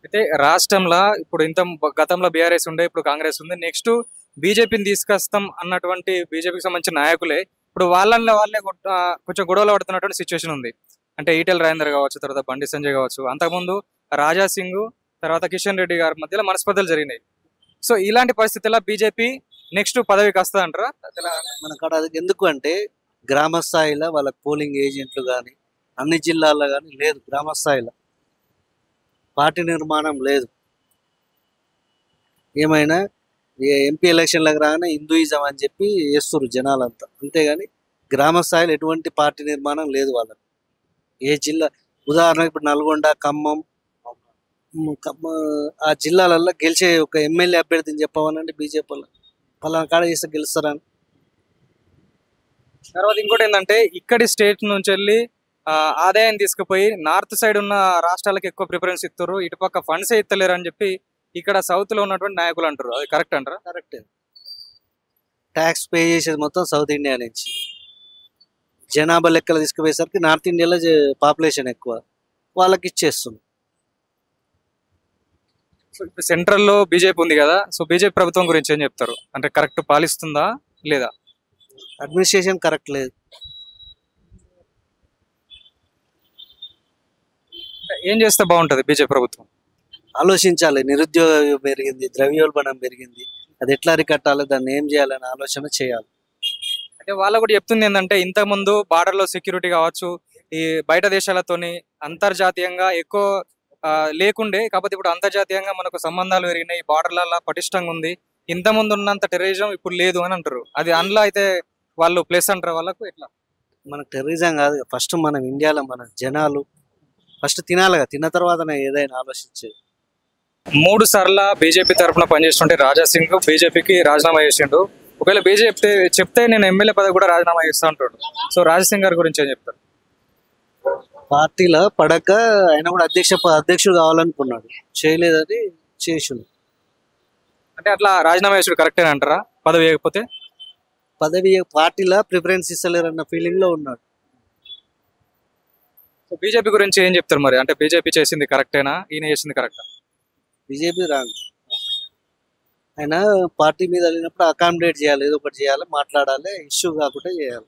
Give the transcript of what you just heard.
అయితే రాష్ట్రంలో ఇప్పుడు గతంలో బీఆర్ఎస్ ఉండే, ఇప్పుడు కాంగ్రెస్ ఉంది. నెక్స్ట్ బీజేపీని తీసుకొస్తాం అన్నటువంటి బీజేపీకి సంబంధించిన నాయకులే ఇప్పుడు వాళ్ళే కొంచెం గొడవలు పడుతున్నటువంటి సిచ్యువేషన్ ఉంది. అంటే ఈటెల రాజేందర్ కావచ్చు, తర్వాత బండి సంజయ్ కావచ్చు, అంతకుముందు రాజా సింగ్, తర్వాత కిషన్ రెడ్డి గారి మధ్యలో మనస్పర్ధలు జరిగినాయి. సో ఇలాంటి పరిస్థితుల్లో బీజేపీ నెక్స్ట్ పదవికి వస్తుందంటారా? మన కాడ అది ఎందుకు అంటే గ్రామ స్థాయిలో వాళ్ళకి పోలింగ్ ఏజెంట్లు కానీ అన్ని జిల్లాల్లో కానీ లేదు. గ్రామ స్థాయిలో పార్టీ నిర్మాణం లేదు. ఏమైనా ఎంపీ ఎలక్షన్లకు రాగానే హిందూయిజం అని చెప్పి వేస్తున్నారు జనాలంతా, అంతేగాని గ్రామ స్థాయిలో ఎటువంటి పార్టీ నిర్మాణం లేదు వాళ్ళకి. ఏ జిల్లా ఉదాహరణకు ఇప్పుడు నల్గొండ, ఖమ్మం, ఆ జిల్లాలలో గెలిచే ఒక ఎమ్మెల్యే అభ్యర్థిని చెప్పవనండి బీజేపీ వాళ్ళు పలానా కాడ చేస్తే గెలుస్తారని. తర్వాత ఇంకోటి ఏంటంటే ఇక్కడి స్టేట్ నుంచి వెళ్ళి ఆదాయం తీసుకుపోయి నార్త్ సైడ్ ఉన్న రాష్ట్రాలకు ఎక్కువ ప్రిఫరెన్స్ ఇస్తారు, ఇటుపక్క ఫండ్స్ ఇస్తలేరు అని చెప్పి ఇక్కడ సౌత్ లో ఉన్నటువంటి నాయకులు అంటారు. అది కరెక్ట్ అంటారా? కరెక్ట్. ట్యాక్స్ పే చేసేది మొత్తం సౌత్ ఇండియా నుంచి. జనాభా లెక్కలు తీసుకుపోయేసరికి నార్త్ ఇండియాలో పాపులేషన్ ఎక్కువ, వాళ్ళకి ఇచ్చేస్తుంది. సెంట్రల్ లో బీజేపీ ఉంది కదా, సో బీజేపీ ప్రభుత్వం గురించి ఏం చెప్తారు? అంటే కరెక్ట్ పాలిస్తుందా లేదా? అడ్మినిస్ట్రేషన్ కరెక్ట్ లేదు. ఏం చేస్తే బాగుంటది బీజేపీ ప్రభుత్వం? ఆలోచించాలి. నిరుద్యోగం పెరిగింది, ద్రవ్యోల్బణం పెరిగింది, అది ఎట్లా అరికట్టాలి, దాన్ని ఏం చేయాలని ఆలోచన చేయాలి. అంటే వాళ్ళు కూడా చెప్తుంది ఏంటంటే ఇంతకు ముందు బార్డర్ లో సెక్యూరిటీ కావచ్చు, ఈ బయట దేశాలతోని అంతర్జాతీయంగా ఎక్కువ లేకుండే, కాకపోతే ఇప్పుడు అంతర్జాతీయంగా మనకు సంబంధాలు పెరిగినాయి, బార్డర్లలో పటిష్టంగా ఉంది, ఇంత ముందు ఉన్నంత టెర్రరిజం ఇప్పుడు లేదు అని అంటారు. అది అందులో అయితే వాళ్ళు ప్లేస్ అంటారు వాళ్ళకు ఎట్లా? మనకు టెర్రరిజం కాదు, ఫస్ట్ మనం ఇండియాలో మన జనాలు ఫస్ట్ తినాలిగా, తిన్న తర్వాతనే ఏదైనా ఆలోచించేది. 3 సార్ల బీజేపీ తరఫున పనిచేస్తుంటే రాజా సింగ్ బీజేపీకి రాజీనామా చేసిండు. ఒకవేళ బీజేపీ చెప్తే నేను ఎమ్మెల్యే పదవి కూడా రాజీనామా చేస్తా అంటాడు. సో రాజా సింగ్ గారి గురించి ఏం చెప్తారు? పార్టీలో పడక ఆయన కూడా అధ్యక్షుడు కావాలనుకున్నాడు, చేయలేదని చేసిండు. అంటే అట్లా రాజీనామా చేసుడు కరెక్టే అంటారా? పదవి వేయకపోతే పదవి పార్టీలో ప్రిఫరెన్స్ ఇస్తలేరన్న ఫీలింగ్ లో ఉన్నాడు. సో బీజేపీ గురించి ఏం చెప్తారు మరి? అంటే బీజేపీ చేసింది కరెక్టేనా, ఈయన చేసింది కరెక్టా? BJP wrong. ఆయన పార్టీ మీద వెళ్ళినప్పుడు అకామిడేట్ చేయాలి, ఏదో ఒకటి చేయాలి, మాట్లాడాలి, ఇష్యూ కాకుండా చేయాలి.